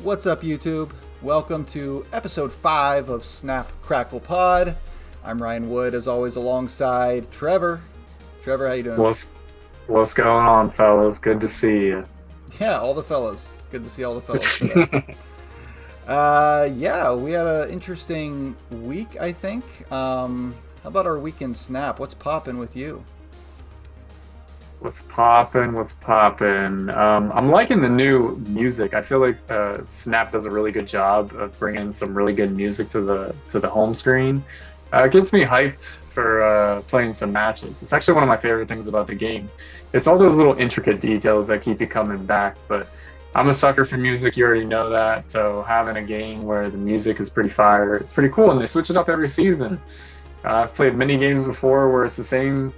What's up, YouTube? Welcome to episode 5 of Snap Crackle Pod. I'm Ryan Wood, as always, alongside Trevor. Trevor, how you doing? What's going on, fellas? Good to see you. Yeah, all the fellas. Good to see all the fellas today. Yeah, we had an interesting week, I think. How about our weekend snap? What's poppin' with you? What's poppin'? What's poppin'? I'm liking the new music. I feel like Snap does a really good job of bringing some really good music to the home screen. It gets me hyped for playing some matches. It's actually one of my favorite things about the game. It's all those little intricate details that keep you coming back. But I'm a sucker for music. You already know that. So having a game where the music is pretty fire, it's pretty cool, and they switch it up every season. I've played many games before where it's the same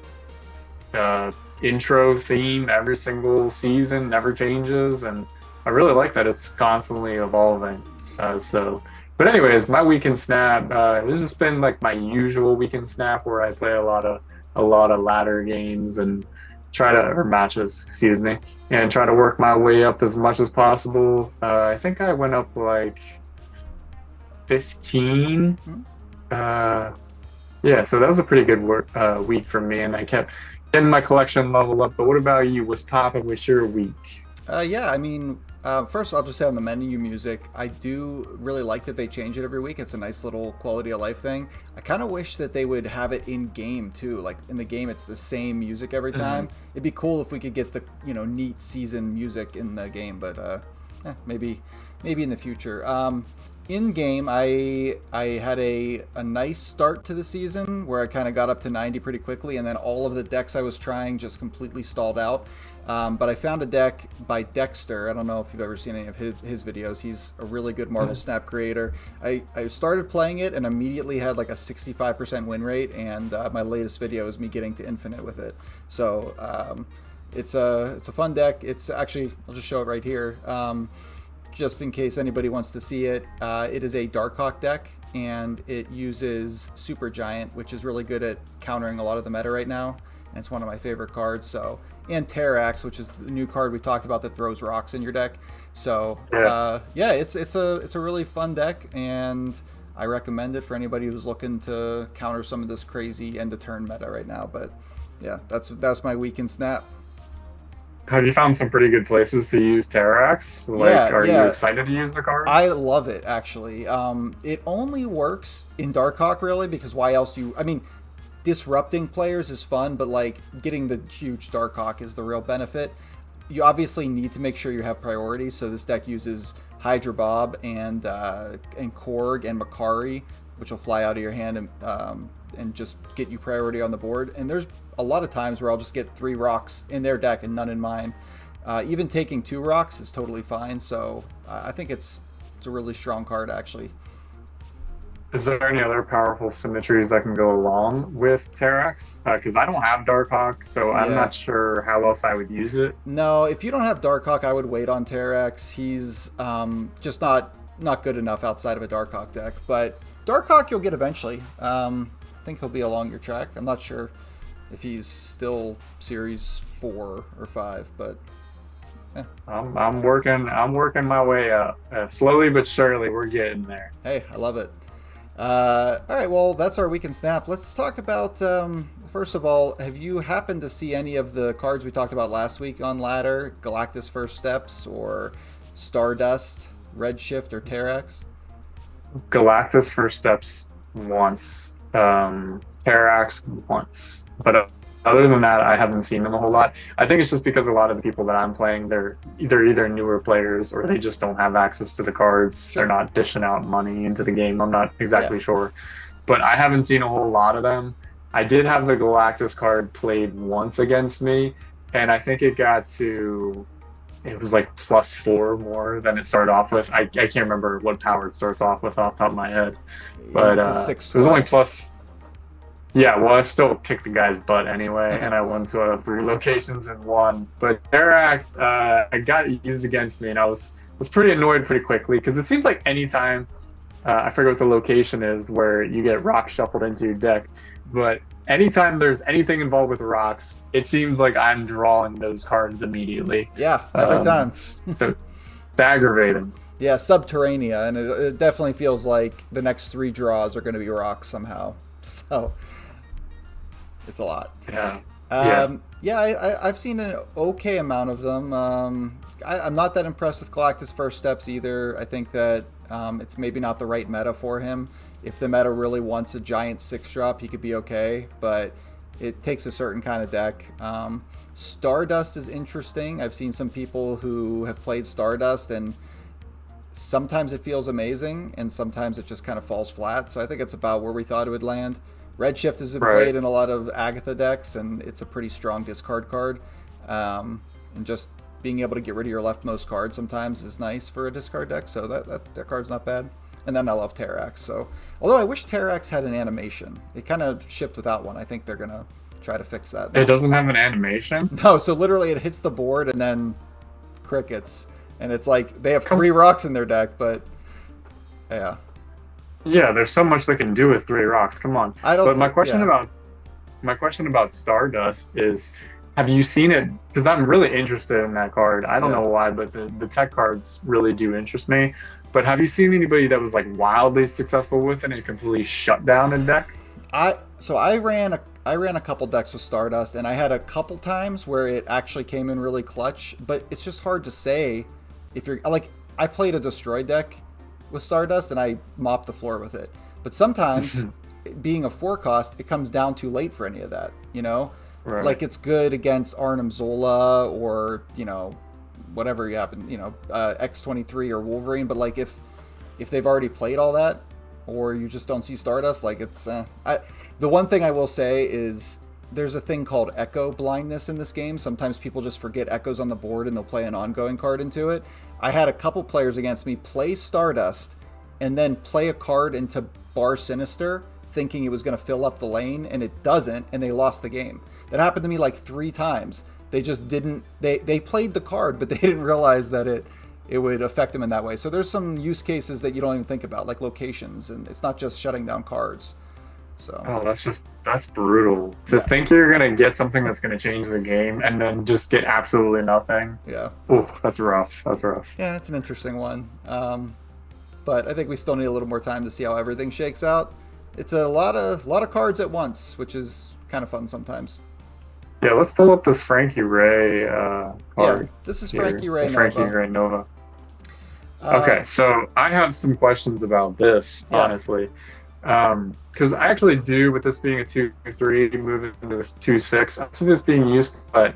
uh, intro theme every single season, never changes, and I really like that it's constantly evolving. But anyways, my weekend snap, it's just been like my usual weekend snap where I play a lot of ladder games and or matches, excuse me, and try to work my way up as much as possible. I think I went up like 15. Hmm? Uh, yeah, so that was a pretty good week for me, and I kept getting my collection level up. But what about you? What's popping with your week? Yeah, I mean, first I'll just say on the menu music, I do really like that they change it every week. It's a nice little quality of life thing. I kind of wish that they would have it in game too. Like in the game, it's the same music every time. Mhm. It'd be cool if we could get the neat season music in the game, but maybe in the future. In game, I had a nice start to the season where I kind of got up to 90 pretty quickly, and then all of the decks I was trying just completely stalled out. But I found a deck by Dexter. I don't know if you've ever seen any of his videos. He's a really good Marvel Mhm. Snap creator. I started playing it and immediately had like a 65% win rate, and my latest video is me getting to infinite with it. So it's a fun deck. It's actually, I'll just show it right here. Just in case anybody wants to see it, it is a Darkhawk deck, and it uses Super Giant, which is really good at countering a lot of the meta right now. And it's one of my favorite cards. So, and Terrax, which is the new card we talked about that throws rocks in your deck. So, Yeah. yeah, it's a really fun deck, and I recommend it for anybody who's looking to counter some of this crazy end of turn meta right now. But yeah, that's my weekend snap. Have you found some pretty good places to use Terrax? Like, Yeah, are you yeah. excited to use the card? I love it actually. It only works in Darkhawk really because why else do you? I mean, disrupting players is fun, but like getting the huge Darkhawk is the real benefit. You obviously need to make sure you have priorities. So this deck uses Hydra Bob and Korg and Makari, which will fly out of your hand and just get you priority on the board. And there's a lot of times where I'll just get 3 rocks in their deck and none in mine. Even taking 2 rocks is totally fine. So I think it's a really strong card actually. Is there any other powerful symmetries that can go along with Terrax? Because I don't have Darkhawk, so I'm Yeah. not sure how else I would use it. No, if you don't have Darkhawk, I would wait on Terrax. He's just not good enough outside of a Darkhawk deck. But Darkhawk you'll get eventually. I think he'll be along your track. I'm not sure if he's still Series 4 or 5, but eh, I'm working my way up. Slowly but surely, we're getting there. hey, I love it. All right, well, that's our weekend snap. Let's talk about, first of all, have you happened to see any of the cards we talked about last week on Ladder? Galactus First Steps or Stardust, Redshift, or Terrax? Galactus first steps once, Terrax once, but other than that, I haven't seen them a whole lot. I think it's just because a lot of the people that I'm playing, they're either newer players or they just don't have access to the cards. They're Sure. not dishing out money into the game. I'm not Yeah. exactly sure, but I haven't seen a whole lot of them. I did have the Galactus card played once against me, and I think it was like +4 more than it started off with. I can't remember what power it starts off with off the top of my head, but It's a it was only 612. plus. Yeah, well, I still kicked the guy's butt anyway, and I won 2 out of 3 locations and won. But Deract, I got used against me, and I was pretty annoyed pretty quickly because it seems like anytime I forget what the location is where you get rocks shuffled into your deck, but anytime there's anything involved with rocks, it seems like I'm drawing those cards immediately. Yeah, every time. So it's aggravating. Yeah, Subterranea, and it definitely feels like the next three draws are going to be rocks somehow. So it's a lot. Yeah. Yeah. Yeah, I've seen an okay amount of them. I'm not that impressed with Galactus First Steps either. I think that it's maybe not the right meta for him. If the meta really wants a giant 6-drop, he could be okay, but it takes a certain kind of deck. Stardust is interesting. I've seen some people who have played Stardust, and sometimes it feels amazing, and sometimes it just kind of falls flat. So I think it's about where we thought it would land. Redshift has been Right. played in a lot of Agatha decks, and it's a pretty strong discard card. And just being able to get rid of your leftmost card sometimes is nice for a discard deck. So that card's not bad. And then I love Terrax. So although I wish Terrax had an animation, it kind of shipped without one. I think they're gonna try to fix that It now. doesn't have an animation. No, so literally it hits the board and then crickets, and it's like they have Come. 3 rocks in their deck, but yeah, Yeah, there's so much they can do with 3 rocks. Come on. I don't But think. Yeah, my question about Stardust is, have you seen it? Because I'm really interested in that card. I don't yeah. know why, but the tech cards really do interest me. But have you seen anybody that was like wildly successful with it and completely shut down a deck? I ran a couple decks with Stardust, and I had a couple times where it actually came in really clutch. But it's just hard to say if you're like I played a destroy deck with Stardust, and I mopped the floor with it. But sometimes, being a 4 cost, it comes down too late for any of that. Right. Like it's good against Arnim Zola or whatever you happen, X23 or Wolverine. But like if they've already played all that, or you just don't see Stardust, like it's. The one thing I will say is there's a thing called echo blindness in this game. Sometimes people just forget echoes on the board and they'll play an ongoing card into it. I had a couple players against me play Stardust and then play a card into Bar Sinister thinking it was going to fill up the lane, and it doesn't, and they lost the game. That happened to me like 3 times. They just didn't. They played the card, but they didn't realize that it would affect them in that way. So there's some use cases that you don't even think about, like locations, and it's not just shutting down cards. So Oh, that's brutal. To yeah, think you're gonna get something that's gonna change the game and then just get absolutely nothing. yeah, Oh, that's rough. That's rough. yeah. It's an interesting one, but I think we still need a little more time to see how everything shakes out. It's a lot of cards at once, which is kind of fun sometimes. Yeah, let's pull up this Frankie Ray Yeah, card this is here. Frankie Ray The Frankie Nova. Ray Nova. Uh, Okay, so I have some questions about this, yeah, honestly. Because I actually do, with this being a 2/3, moving into this 2/6, I see this being used, but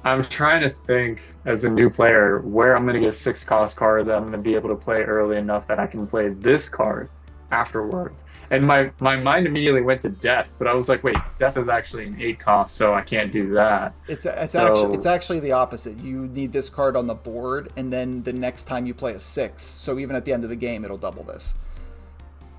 I'm trying to think as a new player where I'm going to get a 6 cost card that I'm going to be able to play early enough that I can play this card afterwards. And my mind immediately went to Death, but I was like, wait, Death is actually an 8 cost, so I can't do that. it's So, actually the opposite. You need this card on the board, and then the next time you play a 6. So even at the end of the game, it'll double this.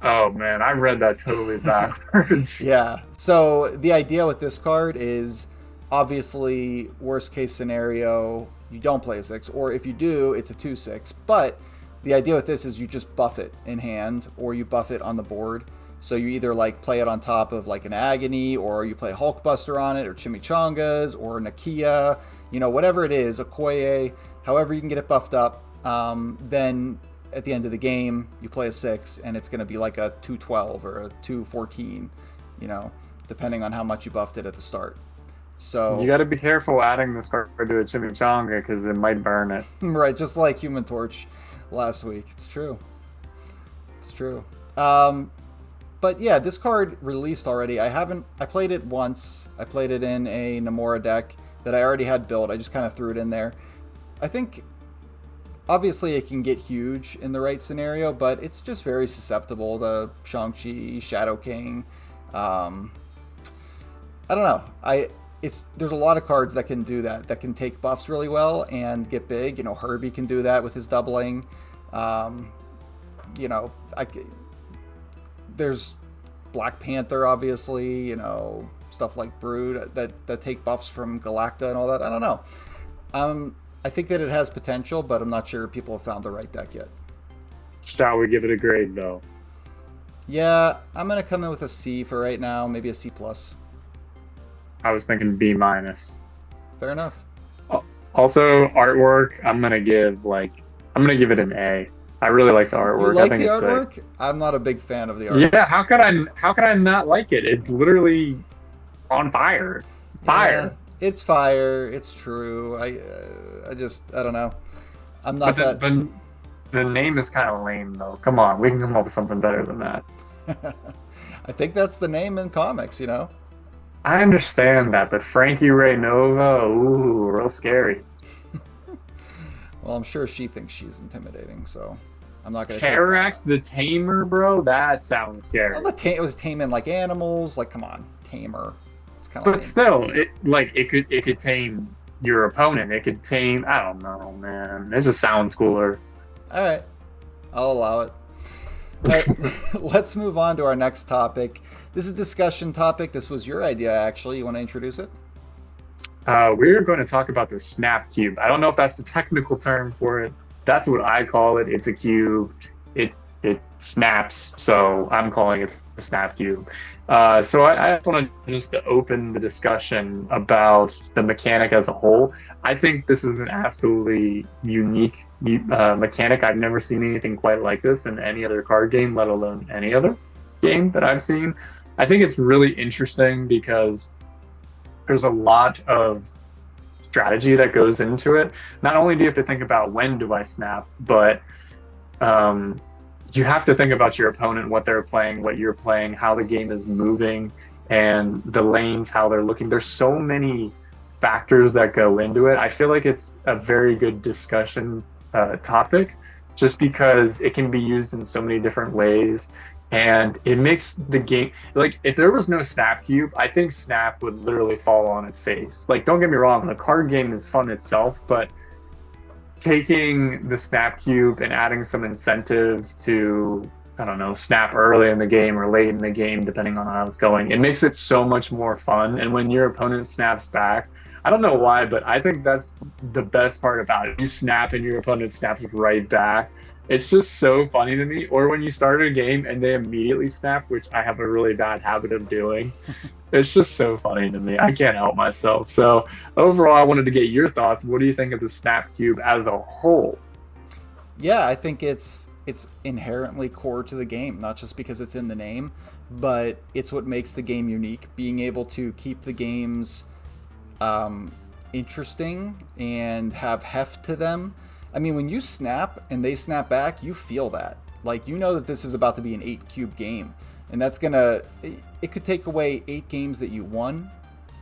oh man, I read that totally backwards. Yeah. So the idea with this card is obviously worst case scenario, you don't play a 6, or if you do, it's a 2/6. But the idea with this is you just buff it in hand, or you buff it on the board. So you either like play it on top of like an Agony, or you play Hulkbuster on it, or Chimichangas, or Nakia, whatever it is, Okoye, however you can get it buffed up. Then at the end of the game, you play a 6, and it's going to be like a 212 or a 214, you know, depending on how much you buffed it at the start. You So, got to be careful adding this card to a chimichanga because it might burn it. right, just like Human Torch last week. It's true. It's true. Um, but yeah, this card released already. I played it once. I played it in a Namora deck that I already had built. I just kind of threw it in there. I think obviously it can get huge in the right scenario, but it's just very susceptible to Shang-Chi, Shadow King. Um, I don't know. There's a lot of cards that can do that, that can take buffs really well and get big. Herbie can do that with his doubling. Um, you know, I there's Black Panther, obviously. Stuff like Brood that take buffs from Galacta and all that. I don't know. I think that it has potential, but I'm not sure people have found the right deck yet. Shall we give it a grade though? Yeah, I'm gonna come in with a C for right now, maybe a C plus. I was thinking B minus. Fair enough. Also, artwork, I'm gonna give it an A. I really like the You artwork. I like think the it's sick. artwork? I'm not a big fan of the art. Yeah, how could I not like it? It's literally on fire. Yeah, Fire. it's fire. It's true. I just I don't know. I'm But not that. the name is kind of lame though. Come on, we can come up with something better than that. I think that's the name in comics. You know. I understand that, but Frankie Ray Nova, ooh, real scary. Well, I'm sure she thinks she's intimidating, so I'm not gonna take that. Terrax the Tamer, bro, that sounds Well, scary. it was taming like animals. Like, come on, tamer. It's kind of But lame. still, it could tame your opponent. It could tame, I don't know, man. It just sounds cooler. All right, I'll allow it. All right, let's move on to our next topic. This is a discussion topic. This was your idea, actually. You want to introduce it? We're going to talk about the snap cube. I don't know if that's the technical term for it. That's what I call it. It's a cube. It snaps, so I'm calling it the snap cube. I want to just open the discussion about the mechanic as a whole. I think this is an absolutely unique mechanic. I've never seen anything quite like this in any other card game, let alone any other game that I've seen. I think it's really interesting because there's a lot of strategy that goes into it. Not only do you have to think about when do I snap, but um, you have to think about your opponent, what they're playing, what you're playing, how the game is moving, and the lanes, how they're looking. There's so many factors that go into it. I feel like it's a very good discussion topic just because it can be used in so many different ways. And it makes the game like if there was no Snap Cube, I think Snap would literally fall on its face. Like, don't get me wrong, the card game is fun itself, but taking the Snap Cube and adding some incentive to, I don't know, snap early in the game or late in the game, depending on how it's going, it makes it so much more fun. And when your opponent snaps back, I don't know why, but I think that's the best part about it. You snap and your opponent snaps right back. It's just so funny to me. Or when you start a game and they immediately snap, which I have a really bad habit of doing. It's just so funny to me. I can't help myself. So overall, I wanted to get your thoughts. What do you think of the Snap Cube as a whole? Yeah, I think it's inherently core to the game, not just because it's in the name, but it's what makes the game unique. Being able to keep the games interesting and have heft to them. I mean, when you snap and they snap back, you feel that. Like, you know that this is about to be an 8 cube game. And that's gonna, it could take away 8 games that you won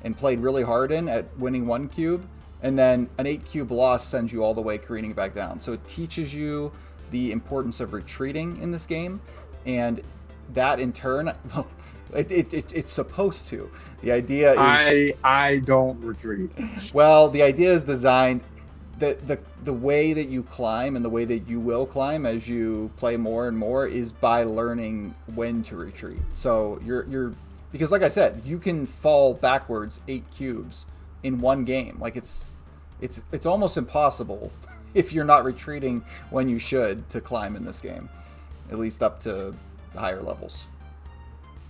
and played really hard in at winning 1 cube. And then an 8 cube loss sends you all the way careening back down. So it teaches you the importance of retreating in this game. And that in turn, well, it's supposed to. The idea is, I don't retreat. well, the idea is designed, the way that you climb and the way that you will climb as you play more and more is by learning when to retreat. So you're because, like I said, you can fall backwards 8 cubes in one game. Like, it's almost impossible if you're not retreating when you should to climb in this game, at least up to higher levels.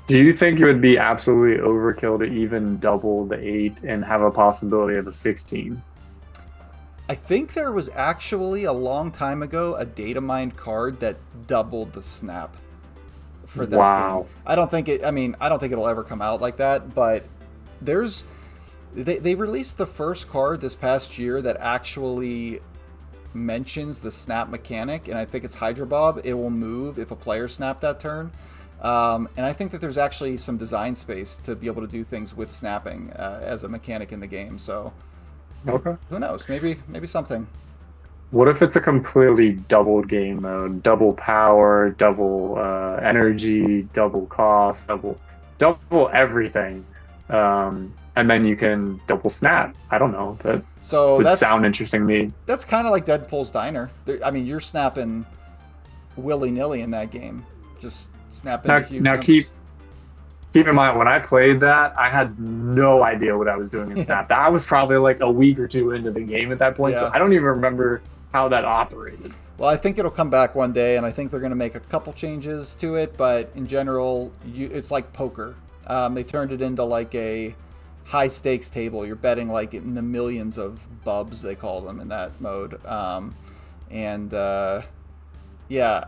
Do you think it would be absolutely overkill to even double the 8 and have a possibility of a 16? I think there was actually a long time ago a data mined card that doubled the snap for that game. Wow. I don't think it. I mean, I don't think it'll ever come out like that. But there's they released the first card this past year that actually mentions the snap mechanic, and I think it's Hydra Bob. It will move if a player snapped that turn. And I think that there's actually some design space to be able to do things with snapping as a mechanic in the game. So Okay. who knows? Maybe something. What if it's a completely doubled game mode? Double power, double energy, double cost, double everything. And then you can double snap. I don't know. That So would sound interesting to me. that's kind of like Deadpool's Diner. I mean, you're snapping willy nilly in that game, just snapping Now, the huge now numbers. keep in mind when I played that, I had no idea what I was doing in Snap. That was probably like a week or two into the game at that point, so Yeah. I don't even remember how that operated. Well, I think it'll come back one day, and I think they're going to make a couple changes to it. But in general, it's like poker. They turned it into like a high stakes table. You're betting like in the millions of bubs, they call them in that mode. And Yeah,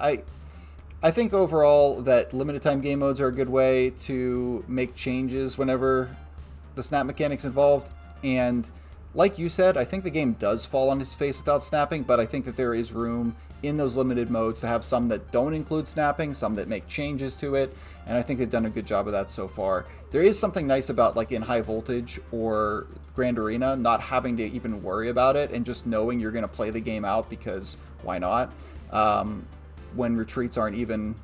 I think overall that limited time game modes are a good way to make changes whenever the snap mechanics involved. And like you said, I think the game does fall on its face without snapping, but I think that there is room in those limited modes to have some that don't include snapping, some that make changes to it, and I think they've done a good job of that so far. There is something nice about like in High Voltage or Grand Arena not having to even worry about it and just knowing you're going to play the game out because why not? When retreats aren't even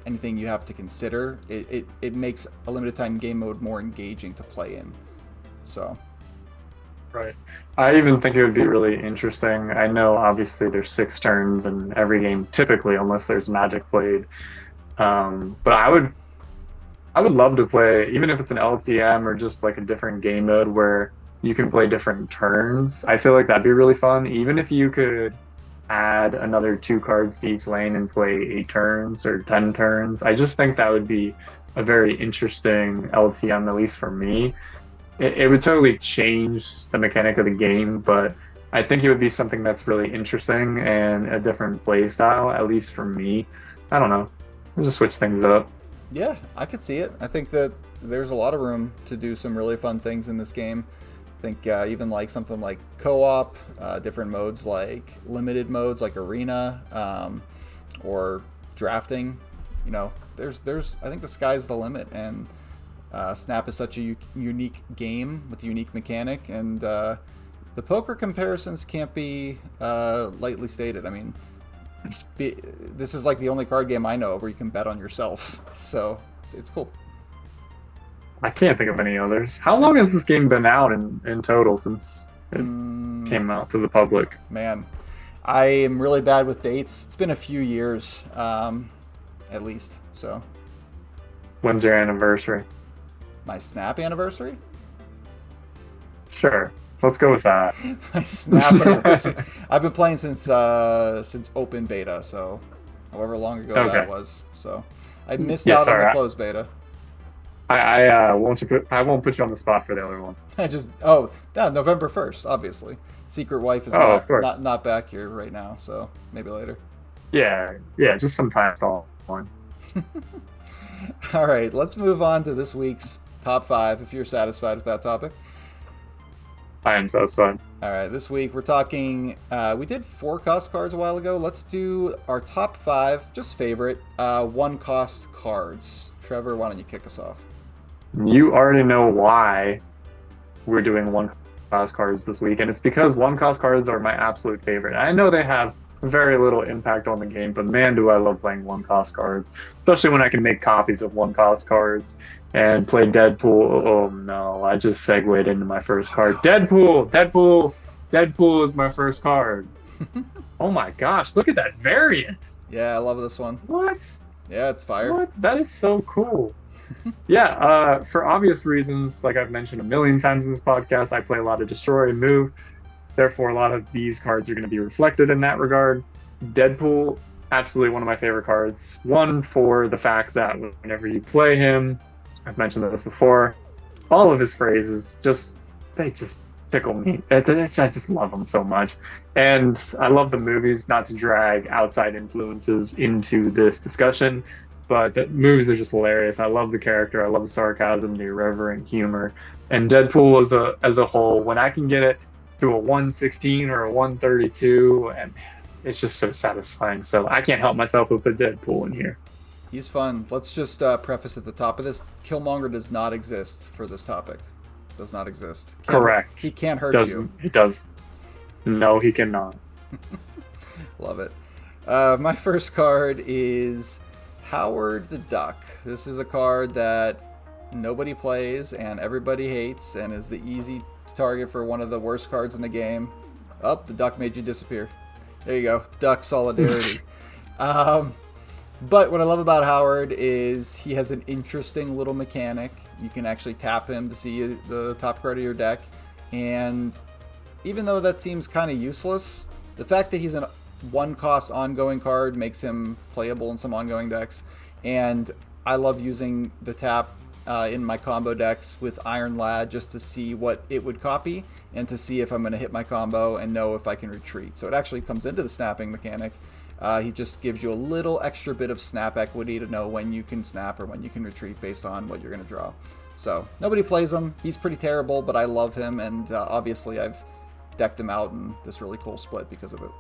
anything you have to consider, it makes a limited time game mode more engaging to play in. So Right. I even think it would be really interesting. I know obviously there's 6 turns in every game typically, unless there's Magic played. But I would love to play, even if it's an LTM or just like a different game mode where you can play different turns. I feel like that'd be really fun. Even if you could add another 2 cards to each lane and play 8 turns or 10 turns, I just think that would be a very interesting LTM, at least for me. It would totally change the mechanic of the game, but I think it would be something that's really interesting and a different play style, at least for me. I don't know. We'll just switch things up. yeah, I could see it. I think that there's a lot of room to do some really fun things in this game. I think even like something like co-op, different modes like limited modes like arena, or drafting. There's I think the sky's the limit, and Snap is such a unique game with a unique mechanic, and the poker comparisons can't be lightly stated. I mean, this is like the only card game I know where you can bet on yourself, so it's cool. I can't think of any others. How long has this game been out in total since it came out to the public? Man, I am really bad with dates. It's been a few years, at least. So, When's your anniversary? my Snap anniversary? Sure. Let's go with that. My Snap anniversary. I've been playing since open beta, so however long ago Okay. that was. So I missed Yeah, out on sorry. the closed beta. I won't put you on the spot for the other one. No, November 1st, obviously. Secret Wife is Oh, of course. not back here right now, so maybe later. Yeah, yeah, just sometimes all one. All right, let's move on to this week's top 5 if you're satisfied with that topic. I am satisfied. All right, this week we're talking. We did 4 cost cards a while ago. Let's do our top 5, just favorite, 1 cost cards. Trevor, why don't you kick us off? You already know why we're doing 1 cost cards this week, and it's because 1 cost cards are my absolute favorite. I know they have very little impact on the game, but man, do I love playing 1 cost cards, especially when I can make copies of 1 cost cards and play Deadpool. Oh no, I just segued into my first card. Deadpool is my first card. Oh my gosh, look at that variant. Yeah, I love this one. What? Yeah, it's fire. What? That is so cool. Yeah, for obvious reasons, like I've mentioned a million times in this podcast, I play a lot of Destroy and Move. Therefore, a lot of these cards are going to be reflected in that regard. Deadpool, absolutely one of my favorite cards. One, for the fact that whenever you play him, I've mentioned this before, all of his phrases they just tickle me. I just love them so much. And I love the movies, not to drag outside influences into this discussion, but the movies are just hilarious. I love the character. I love the sarcasm, the irreverent humor. And Deadpool as a whole, when I can get it to a 116 or a 132, and it's just so satisfying. So I can't help myself but put Deadpool in here. He's fun. Let's just preface at the top of this: Killmonger does not exist for this topic. Does not exist. Correct. He can't hurt you. He does. No, he cannot. Love it. My first card is Howard the Duck. This is a card that nobody plays and everybody hates, and is the easy target for one of the worst cards in the game. Oh, the duck made you disappear. There you go. Duck solidarity. But what I love about Howard is he has an interesting little mechanic. You can actually tap him to see the top card of your deck. And even though that seems kind of useless, the fact that he's a 1 cost ongoing card makes him playable in some ongoing decks. And I love using the tap in my combo decks with Iron Lad just to see what it would copy and to see if I'm going to hit my combo and know if I can retreat. So it actually comes into the snapping mechanic. He just gives you a little extra bit of snap equity to know when you can snap or when you can retreat based on what you're going to draw. So nobody plays him. He's pretty terrible, but I love him, and obviously I've decked him out in this really cool split because of it.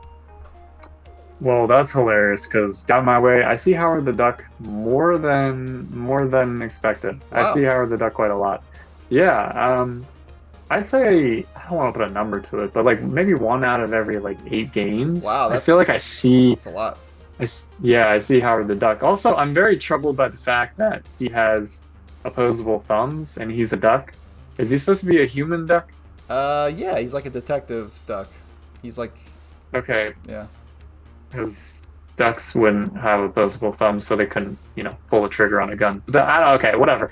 Well, that's hilarious because down my way, I see Howard the Duck more than expected. I see Wow. Howard the Duck quite a lot. Yeah, I'd say I don't want to put a number to it, but like maybe one out of every like 8 games. Wow, I feel like that's a lot. yeah, I see Howard the Duck. Also, I'm very troubled by the fact that he has opposable thumbs and he's a duck. Is he supposed to be a human duck? Yeah, he's like a detective duck. He's like, Okay, yeah. because ducks wouldn't have opposable thumbs, so they couldn't, pull a trigger on a gun. But I don't, okay, whatever.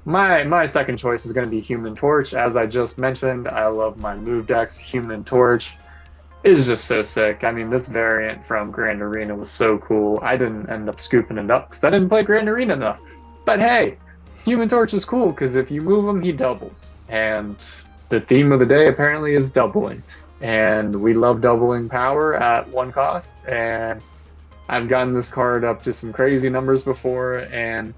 My second choice is going to be Human Torch. As I just mentioned, I love my move decks. Human Torch is just so sick. I mean, this variant from Grand Arena was so cool. I didn't end up scooping it up because I didn't play Grand Arena enough. But hey, Human Torch is cool because if you move him, he doubles. And the theme of the day apparently is doubling. And we love doubling power at one cost. And I've gotten this card up to some crazy numbers before. And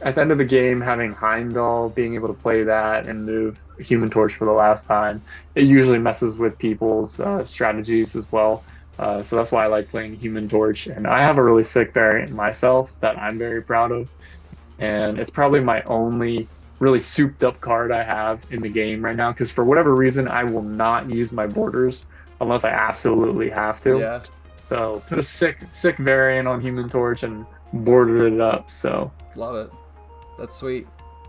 at the end of the game, having Heimdall, being able to play that and move Human Torch for the last time, it usually messes with people's strategies as well. So that's why I like playing Human Torch. And I have a really sick variant myself that I'm very proud of. And it's probably my only really souped up card I have in the game right now. Because for whatever reason, I will not use my borders unless I absolutely have to. Yeah, So put a sick variant on Human Torch and bordered it up. So love it. That's sweet.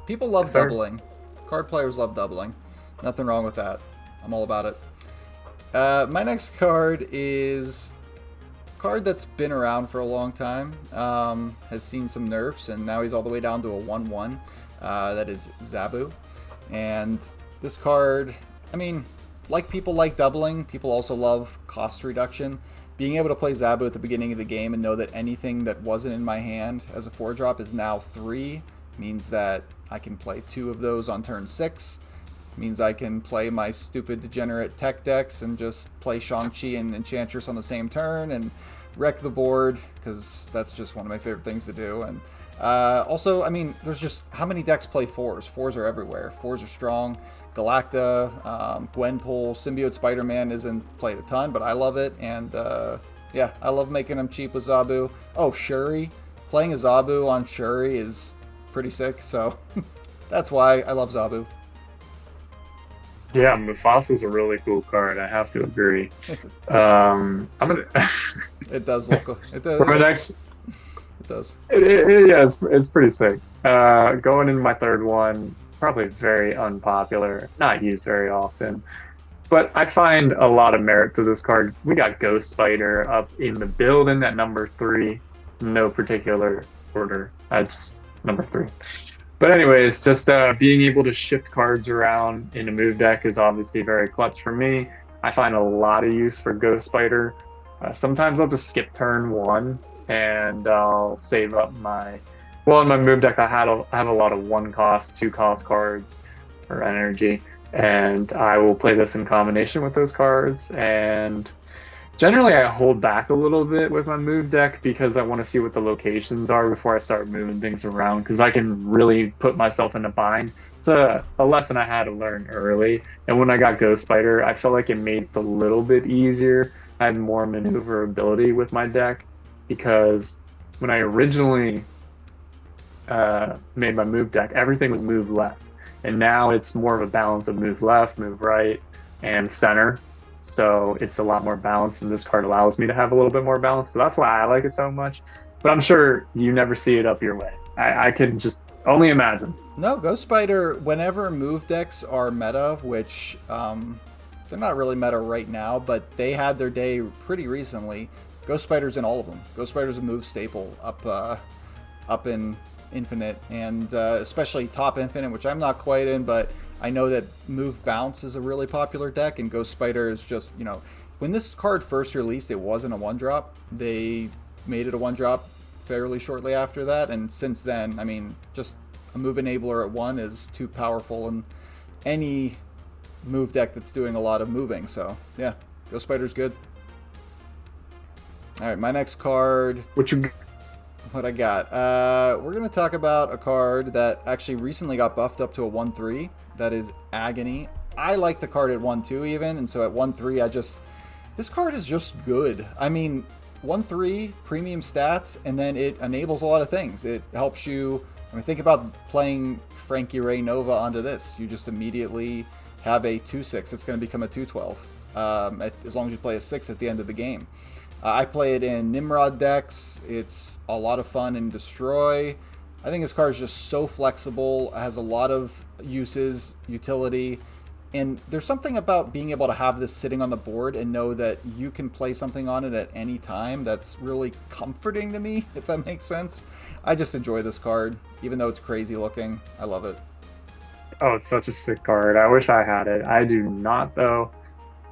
People love yes, sir. doubling. Card players love doubling. Nothing wrong with that. I'm all about it. My next card is a card that's been around for a long time. Has seen some nerfs, and now he's all the way down to a 1/1. That is Zabu. And this card, I mean, like people like doubling, people also love cost reduction. Being able to play Zabu at the beginning of the game and know that anything that wasn't in my hand as a 4-drop is now 3 means that I can play 2 of those on turn 6. Means I can play my stupid degenerate tech decks and just play Shang-Chi and Enchantress on the same turn and wreck the board, because that's just one of my favorite things to do. And also, I mean, there's just, how many decks play 4s? 4s are everywhere. 4s are strong. Galacta, Gwenpool, Symbiote Spider-Man isn't played a ton, but I love it. And yeah, I love making them cheap with Zabu. Oh, Shuri. Playing a Zabu on Shuri is pretty sick, so that's why I love Zabu. Yeah, Mufasa's a really cool card. I have to agree. I'm gonna It does look. It does. for my next. It does. Yeah, it's pretty sick. Going into my third one, probably very unpopular, not used very often, but I find a lot of merit to this card. We got Ghost Spider up in the building at number 3, no particular order. I just number 3. But anyways, just being able to shift cards around in a move deck is obviously very clutch for me. I find a lot of use for Ghost Spider. Sometimes I'll just skip turn 1 and I'll save up my... Well, in my move deck, I have a lot of 1-cost, 2-cost cards or energy, and I will play this in combination with those cards. And generally, I hold back a little bit with my move deck because I want to see what the locations are before I start moving things around, because I can really put myself in a bind. It's a lesson I had to learn early, and when I got Ghost Spider, I felt like it made it a little bit easier. I had more maneuverability with my deck, because when I originally made my move deck, everything was move left, and now it's more of a balance of move left, move right, and center. So it's a lot more balanced, and this card allows me to have a little bit more balance. So that's why I like it so much. But I'm sure you never see it up your way. I can just only imagine. No, Ghost Spider, whenever move decks are meta, which they're not really meta right now, but they had their day pretty recently. Ghost Spider's in all of them. Ghost Spider's a move staple up in Infinite, and especially Top Infinite, which I'm not quite in, but I know that Move Bounce is a really popular deck, and Ghost Spider is just, when this card first released, it wasn't a 1-drop. They made it a 1-drop fairly shortly after that, and since then, I mean, just a move enabler at 1 is too powerful in any move deck that's doing a lot of moving. So, yeah, Ghost Spider's good. All right, my next card. What you What I got? We're gonna talk about a card that actually recently got buffed up to a 1/3. That is Agony. I like the card at 1/2 even, and so at 1/3, this card is just good. I mean, 1/3 premium stats, and then it enables a lot of things. It helps you. I mean, think about playing Frankie Ray Nova onto this. You just immediately have a 2/6. It's going to become a 2/12 as long as you play a 6 at the end of the game. I play it in Nimrod decks. It's a lot of fun in Destroy. I think this card is just so flexible. It has a lot of uses, utility, and there's something about being able to have this sitting on the board and know that you can play something on it at any time that's really comforting to me, if that makes sense. I just enjoy this card, even though it's crazy looking. I love it. Oh, it's such a sick card. I wish I had it. I do not though,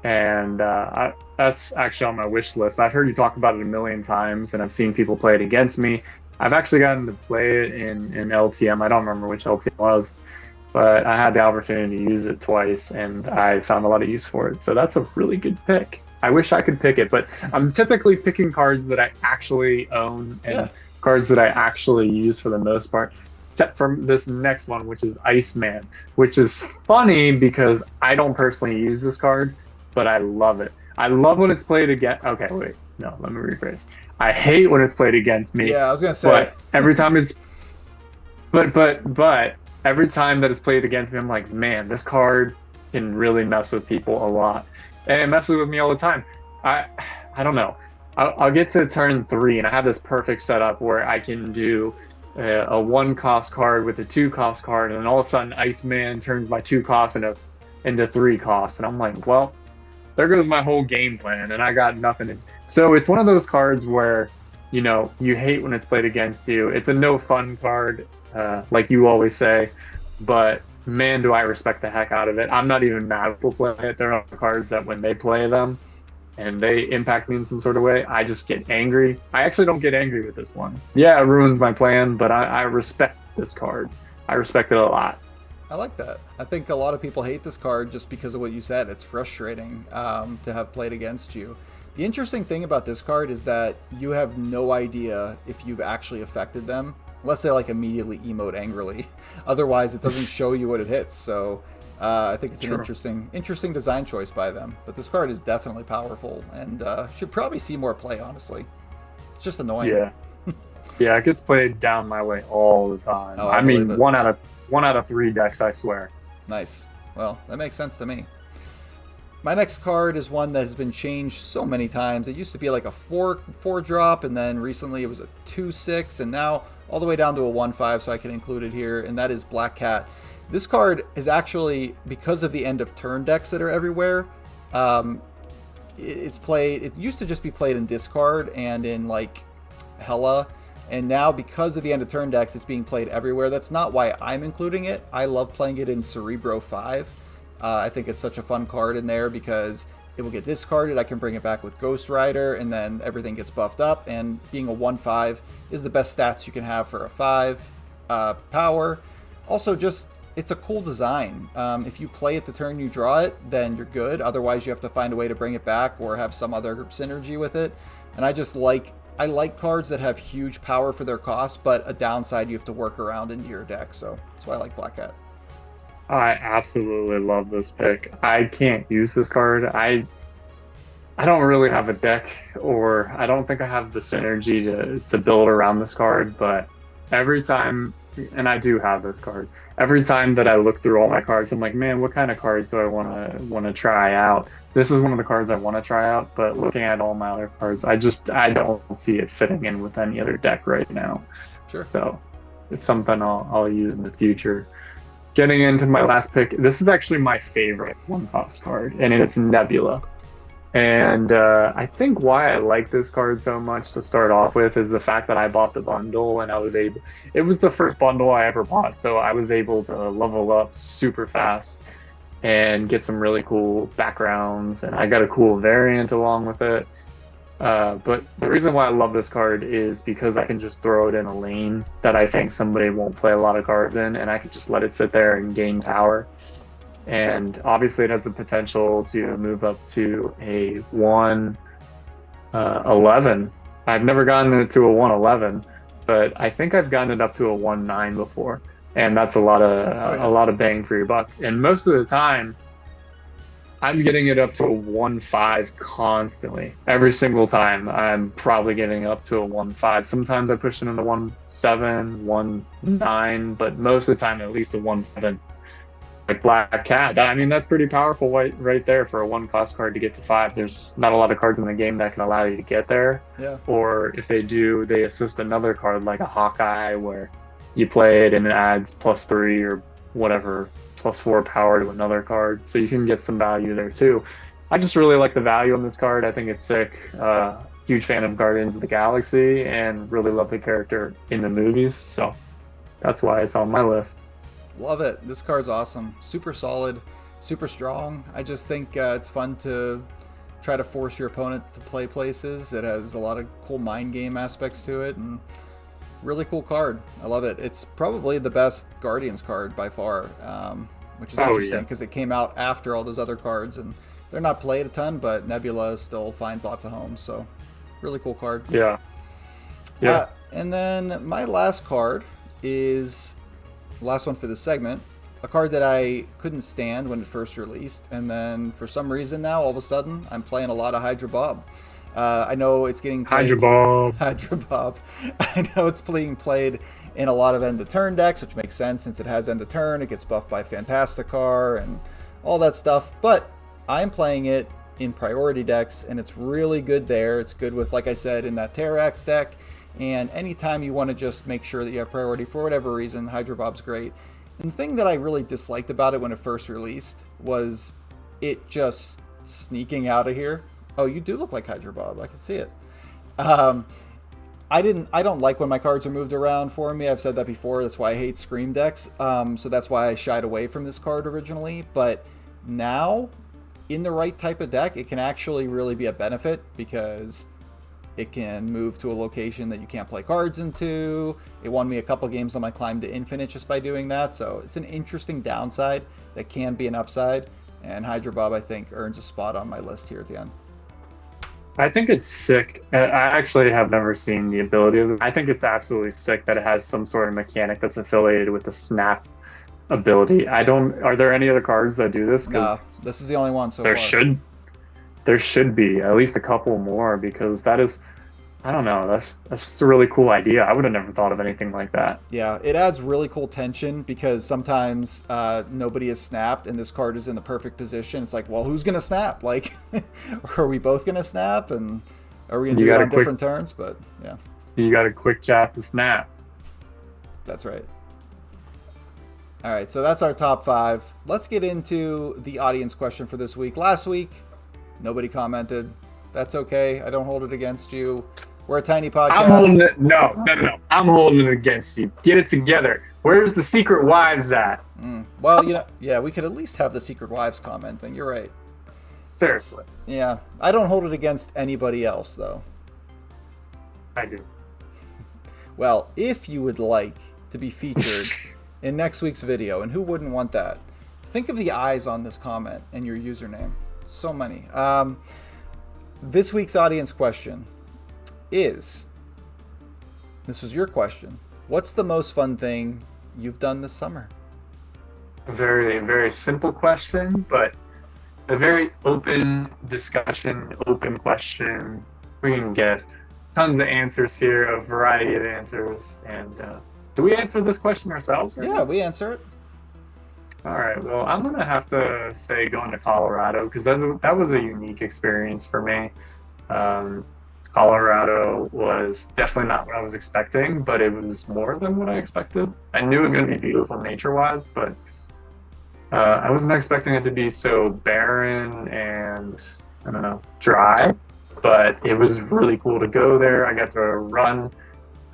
and that's actually on my wish list. I've heard you talk about it a million times, and I've seen people play it against me. I've actually gotten to play it in LTM. I don't remember which LTM it was, but I had the opportunity to use it twice, and I found a lot of use for it. So that's a really good pick. I wish I could pick it, but I'm typically picking cards that I actually own Yeah. and cards that I actually use for the most part, except for this next one, which is Iceman, which is funny because I don't personally use this card, but I love it. I love when it's played against. Okay, wait, no, let me rephrase. I hate when it's played against me, Yeah, I was gonna say. but every time it's but every time that it's played against me, I'm like, man, this card can really mess with people a lot, and it messes with me all the time. I I don't know. I'll get to turn 3, and I have this perfect setup where I can do a 1 cost card with a 2 cost card, and then all of a sudden, Iceman turns my 2 cost into 3 costs, and I'm like, well, there goes my whole game plan, and I got nothing. So it's one of those cards where, you hate when it's played against you. It's a no fun card, like you always say, but man, do I respect the heck out of it. I'm not even mad if people play it. There are cards that when they play them and they impact me in some sort of way, I just get angry. I actually don't get angry with this one. Yeah, it ruins my plan, but I respect this card. I respect it a lot. I like that. I think a lot of people hate this card just because of what you said. It's frustrating to have played against you. The interesting thing about this card is that you have no idea if you've actually affected them, unless they like immediately emote angrily. Otherwise, it doesn't show you what it hits. So I think it's an True. interesting design choice by them. But this card is definitely powerful and should probably see more play. Honestly, it's just annoying. Yeah. Yeah, it gets played down my way all the time. Oh, I I believe mean, it. one out of 3 decks, I swear. Nice. Well, that makes sense to me. My next card is one that has been changed so many times. It used to be like a 4 drop, and then recently it was a 2/6, and now all the way down to a 1/5, so I can include it here, and that is Black Cat. This card is actually, because of the end of turn decks that are everywhere, um, it's played. It used to just be played in discard and in like Hella, and now because of the end of turn decks, it's being played everywhere. That's not why I'm including it. I love playing it in Cerebro 5. I think it's such a fun card in there because it will get discarded. I can bring it back with Ghost Rider, and then everything gets buffed up. And being a 1/5 is the best stats you can have for a 5 power. Also, just it's a cool design. If you play it the turn you draw it, then you're good. Otherwise, you have to find a way to bring it back or have some other synergy with it. And I like cards that have huge power for their cost, but a downside you have to work around into your deck. So that's why I like Black Cat. I absolutely love this pick. I can't use this card. I don't really have a deck, or I don't think I have the synergy to build around this card, but every time, and I do have this card, every time that I look through all my cards, I'm like, man, what kind of cards do I want to try out? This is one of the cards I want to try out, but looking at all my other cards, I don't see it fitting in with any other deck right now. Sure. So it's something I'll use in the future. Getting into my last pick, this is actually my favorite 1 cost card, and it's Nebula. And I think why I like this card so much to start off with is the fact that I bought the bundle, and it was the first bundle I ever bought, so I was able to level up super fast and get some really cool backgrounds, and I got a cool variant along with it. But the reason why I love this card is because I can just throw it in a lane that I think somebody won't play a lot of cards in, and I can just let it sit there and gain power. And obviously, it has the potential to move up to a 1/11 I've never gotten it to a 111, but I think I've gotten it up to a 1.9 before, and that's Oh a yeah. lot of bang for your buck. And most of the time, I'm getting it up to a 1.5 constantly. Every single time, I'm probably getting up to a 1.5. Sometimes I push it into 1.7, 1.9, but most of the time, at least a 1.7. Like Black Cat. I mean, that's pretty powerful right there for a one cost card to get to five. There's not a lot of cards in the game that can allow you to get there. Yeah. Or if they do, they assist another card like a Hawkeye where you play it and it adds +3 or whatever, +4 power to another card. So you can get some value there too. I just really like the value on this card. I think it's sick. Huge fan of Guardians of the Galaxy and really love the character in the movies. So that's why it's on my list. Love it. This card's awesome. Super solid, super strong. I just think it's fun to try to force your opponent to play places. It has a lot of cool mind game aspects to it, and really cool card. I love it. It's probably the best Guardians card by far, which is Oh interesting yeah. because it came out after all those other cards, and they're not played a ton, but Nebula still finds lots of homes. So, really cool card. Yeah. Yeah. And then my last card is the last one for this segment. A card that I couldn't stand when it first released, and then for some reason now, all of a sudden, I'm playing a lot of Hydra Bob. I know it's getting played. Hydra Bob. Hydra Bob. I know it's being played in a lot of end of turn decks, which makes sense since it has end of turn. It gets buffed by Fantasticar and all that stuff. But I'm playing it in priority decks, and it's really good there. It's good with, like I said, in that Terrax deck. And anytime you want to just make sure that you have priority for whatever reason, Hydra Bob's great. And the thing that I really disliked about it when it first released was it just sneaking out of here. Oh, you do look like Hydra Bob. I can see it. Um, I don't like when my cards are moved around for me. I've said that before. That's why I hate Scream decks. So that's why I shied away from this card originally. But now, in the right type of deck, it can actually really be a benefit because it can move to a location that you can't play cards into. It won me a couple games on my climb to infinite just by doing that. So it's an interesting downside that can be an upside. And Hydra Bob, I think, earns a spot on my list here at the end. I think it's sick. I actually have never seen the ability of it. I think it's absolutely sick that it has some sort of mechanic that's affiliated with the snap ability. I don't. Are there any other cards that do this? No, Because this is the only one so there far. there should be at least a couple more because that is. I don't know. That's just a really cool idea. I would have never thought of anything like that. Yeah, it adds really cool tension because sometimes nobody is snapped and this card is in the perfect position. It's like, well, who's going to snap? Like, are we both going to snap? And are we going to You do it got a on quick. different turns? But yeah, You got a quick chat to snap. that's right. All right, so that's our top 5. Let's get into the audience question for this week. Last week, nobody commented. That's okay. I don't hold it against you. We're a tiny I'm holding podcast. it. No, no, no, no. I'm holding it against you. Get it together. Where's the secret wives at? Well, yeah, we could at least have the Secret Wives commenting. You're right. Seriously, Yeah, I don't hold it against anybody else, though. I do. Well, if you would like to be featured in next week's video, and who wouldn't want that? Think of the eyes on this comment and your username. So many. This week's audience question is, this was your question, what's the most fun thing you've done this summer? A very, very simple question, but a very open discussion, open question. We can get tons of answers here, a variety of answers. And do we answer this question ourselves? Yeah, we answer it. All right. Well, I'm gonna have to say going to Colorado because that was a unique experience for me. Um, Colorado was definitely not what I was expecting, but it was more than what I expected. I knew it was going to be beautiful nature-wise, but I wasn't expecting it to be so barren and, I don't know, dry. But it was really cool to go there. I got to run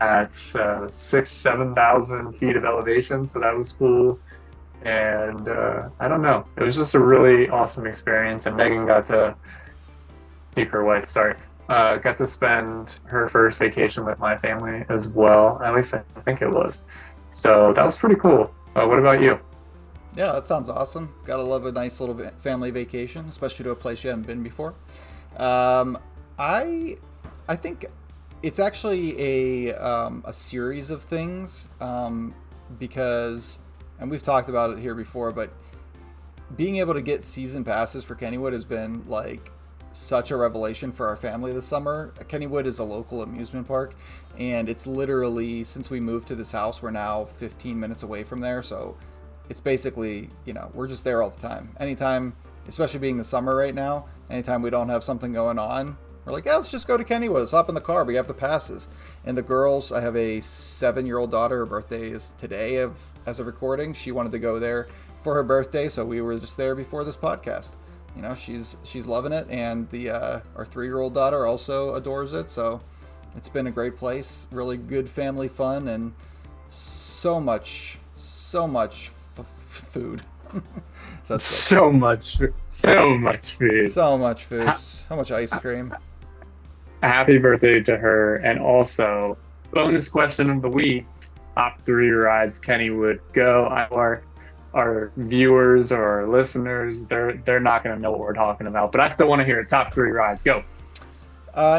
at 7,000 feet of elevation, so that was cool. And I don't know, it was just a really awesome experience. And Megan got to, her wife, sorry. Got to spend her first vacation with my family as well. At least I think it was. So that was pretty cool. What about you? Yeah, that sounds awesome. Gotta love a nice little family vacation, especially to a place you haven't been before. I think It's actually a series of things, because, and we've talked about it here before, but being able to get season passes for Kennywood has been like such a revelation for our family this summer. Kennywood is a local amusement park, and it's literally, since we moved to this house, we're now 15 minutes away from there. So it's basically, we're just there all the time. Anytime, especially being the summer right now, anytime we don't have something going on, we're like, yeah, let's just go to Kennywood. Let's hop in the car. We have the passes. And the girls, I have a 7-year-old daughter. Her birthday is today as a recording. She wanted to go there for her birthday, so we were just there before this podcast. She's loving it, and the our 3-year-old daughter also adores it. So it's been a great place, really good family fun, and so much food. So so much food, so much food, so much ice cream. Happy birthday to her, and also bonus question of the week: top 3 rides Kennywood go. Our viewers or our listeners, they're not going to know what we're talking about, but I still want to hear it. Top 3 rides, go.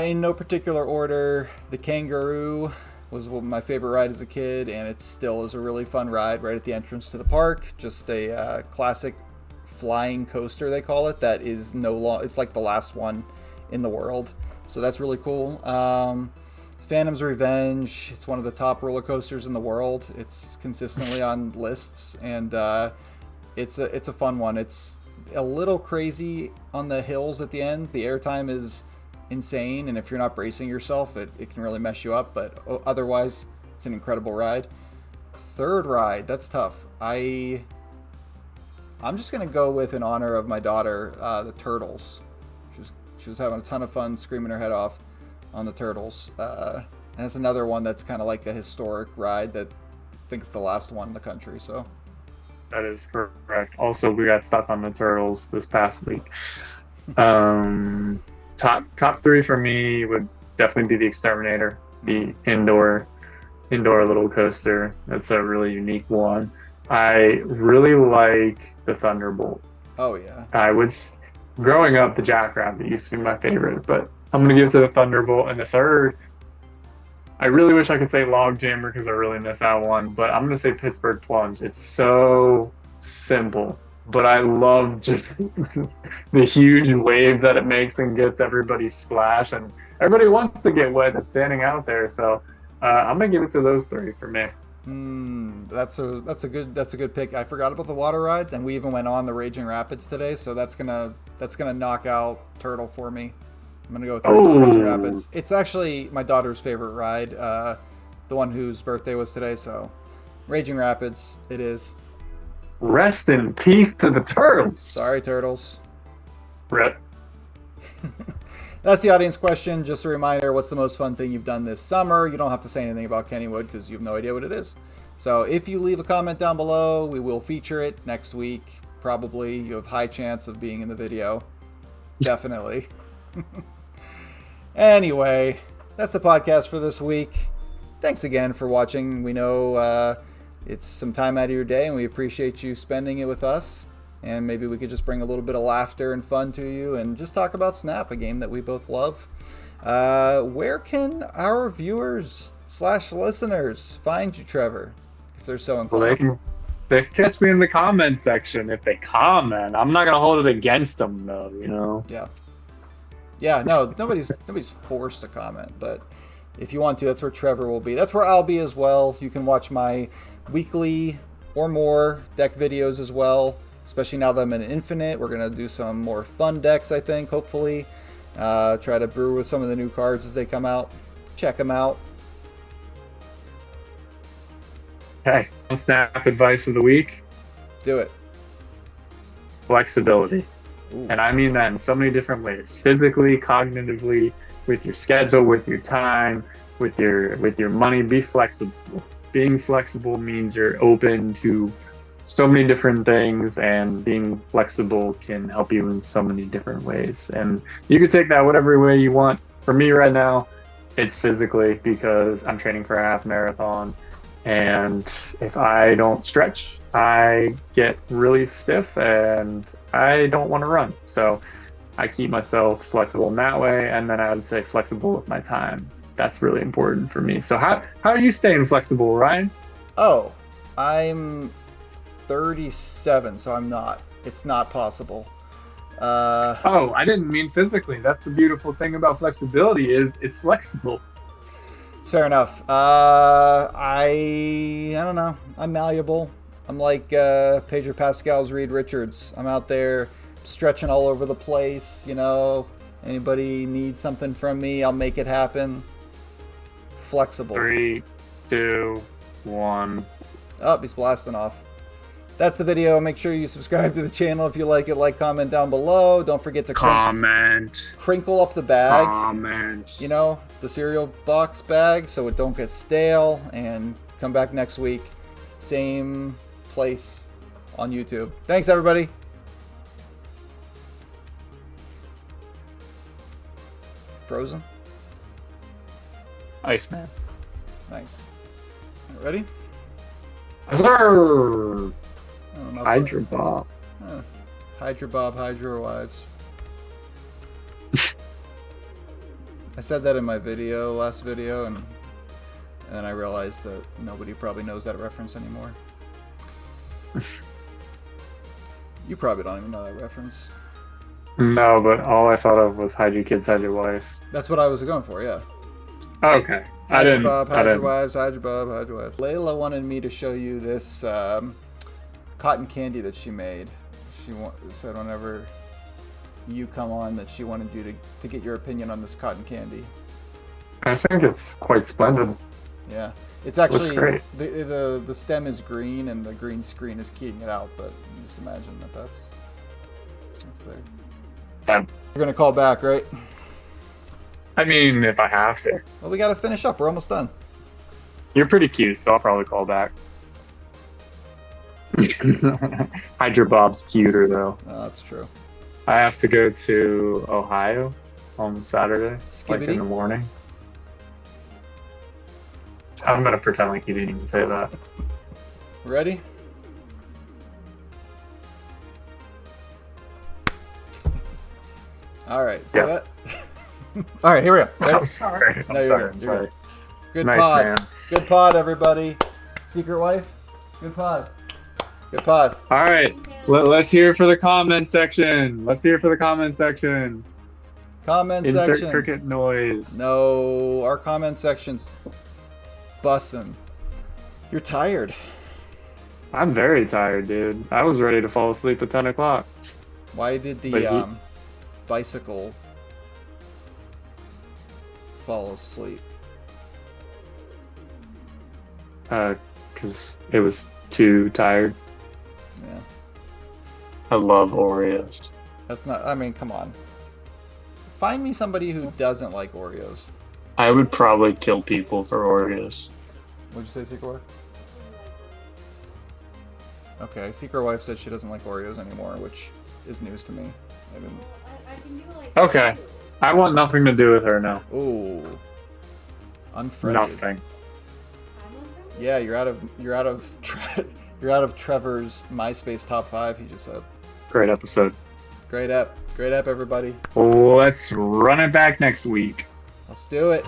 In no particular order, the Kangaroo was my favorite ride as a kid, and it still is a really fun ride right at the entrance to the park. Just a classic flying coaster, they call it, that is it's like the last one in the world, so that's really cool. Phantom's Revenge, it's one of the top roller coasters in the world. It's consistently on lists, and it's a fun one. It's a little crazy on the hills at the end. The airtime is insane, and if you're not bracing yourself, it can really mess you up, but otherwise it's an incredible ride. Third ride, that's tough. I'm just gonna go with, in honor of my daughter, the Turtles. She was having a ton of fun screaming her head off on the Turtles, and it's another one that's kind of like a historic ride that I think it's the last one in the country. So that is correct. Also, we got stuck on the Turtles this past week. Top 3 for me would definitely be the Exterminator, the indoor little coaster. That's a really unique one. I really like the Thunderbolt. Oh yeah. Growing up, the Jackrabbit used to be my favorite, but I'm going to give it to the Thunderbolt. And the third, I really wish I could say Log Jammer because I really miss that one, but I'm going to say Pittsburgh Plunge. It's so simple, but I love just the huge wave that it makes and gets everybody splash, and everybody wants to get wet that's standing out there. So I'm going to give it to those 3 for me. That's a good pick. I forgot about the water rides, and we even went on the Raging Rapids today, so that's gonna knock out Turtle for me. I'm gonna go with Raging Rapids. It's actually my daughter's favorite ride, the one whose birthday was today. So, Raging Rapids, it is. Rest in peace to the Turtles. Sorry, Turtles. Rip. That's the audience question. Just a reminder, what's the most fun thing you've done this summer? You don't have to say anything about Kennywood because you have no idea what it is. So if you leave a comment down below, we will feature it next week. Probably. You have high chance of being in the video. Definitely. Anyway, that's the podcast for this week. Thanks again for watching. We know it's some time out of your day, and we appreciate you spending it with us. And maybe we could just bring a little bit of laughter and fun to you and just talk about Snap, a game that we both love. Where can our viewers / listeners find you, Trevor, if they're so inclined? Well, they can catch me in the comment section if they comment. I'm not going to hold it against them, though, Yeah, no, nobody's forced to comment, but if you want to, that's where Trevor will be. That's where I'll be as well. You can watch my weekly or more deck videos as well. Especially now that I'm in Infinite, we're going to do some more fun decks, I think, hopefully. Try to brew with some of the new cards as they come out. Check them out. Okay, Snap advice of the week. Do it. Flexibility. Ooh. And I mean that in so many different ways. Physically, cognitively, with your schedule, with your time, with your money. Be flexible. Being flexible means you're open to so many different things, and being flexible can help you in so many different ways. And you can take that whatever way you want. For me right now, it's physically, because I'm training for a half marathon, and if I don't stretch, I get really stiff and I don't want to run. So I keep myself flexible in that way, and then I would say flexible with my time. That's really important for me. So how are you staying flexible, Ryan? Oh, I'm 37, so I'm not. It's not possible. Uh, Oh, I didn't mean physically. That's the beautiful thing about flexibility is it's flexible. it's fair enough. I don't know. I'm malleable. I'm like Pedro Pascal's Reed Richards. I'm out there stretching all over the place. You know, anybody needs something from me, I'll make it happen. Flexible. 3, 2, 1. Oh, he's blasting off. That's the video. Make sure you subscribe to the channel if you like it. Like, comment down below. Don't forget to Comment. crinkle up the bag. Comment. You know, the cereal box bag so it don't get stale. And come back next week. Same place on YouTube. Thanks, everybody. Frozen. Iceman. Nice. Ready? Sir. I don't know. Hydra Bob. Hydra Bob, Hydra Wives. I said that in my last video, and then I realized that nobody probably knows that reference anymore. You probably don't even know that reference. No, but all I thought of was hide your kids, hide your wife. That's what I was going for, yeah. Okay. Hydra Bob, Hydra Wives, Hydra Bob, Hydra Wives. Layla wanted me to show you this cotton candy that she made. She said whenever you come on that she wanted you to get your opinion on this cotton candy. I think it's quite splendid. Yeah, it's actually great. the stem is green and the green screen is keying it out, but just imagine that's there. Yeah. We're gonna call back, right? I mean, if I have to. Well, we gotta finish up. We're almost done. You're pretty cute, so I'll probably call back. Hydra Bob's cuter, though. Oh, that's true. I have to go to Ohio on Saturday, like in Skibbity? the morning. I'm gonna pretend like you didn't even say that. Ready? All right. So Yes. that. All right. Here we go. Ready? I'm sorry. No, I'm you're sorry. good, I'm you're sorry. good. Good Nice, pod. man. Good pod, everybody. Secret wife. Good pod. Good pod. All right. Let's hear for the comment section. Let's hear for the comment section. Comment Insert section. cricket noise. No, our comment section's bussin'. You're tired. I'm very tired, dude. I was ready to fall asleep at 10 o'clock. Why did But the bicycle fall asleep? Because it was too tired. Yeah, I love Oreos. that's not. I mean, come on. Find me somebody who doesn't like Oreos. I would probably kill people for Oreos. What'd you say, Secret Wife? Okay, Secret Wife said she doesn't like Oreos anymore, which is news to me. I didn't. I can do like Okay. I want nothing to do with her now. Ooh, unfriended. Nothing. Yeah, you're out of you're out of Trevor's MySpace top 5. He just said. Great episode. Great app, everybody. Let's run it back next week. Let's do it.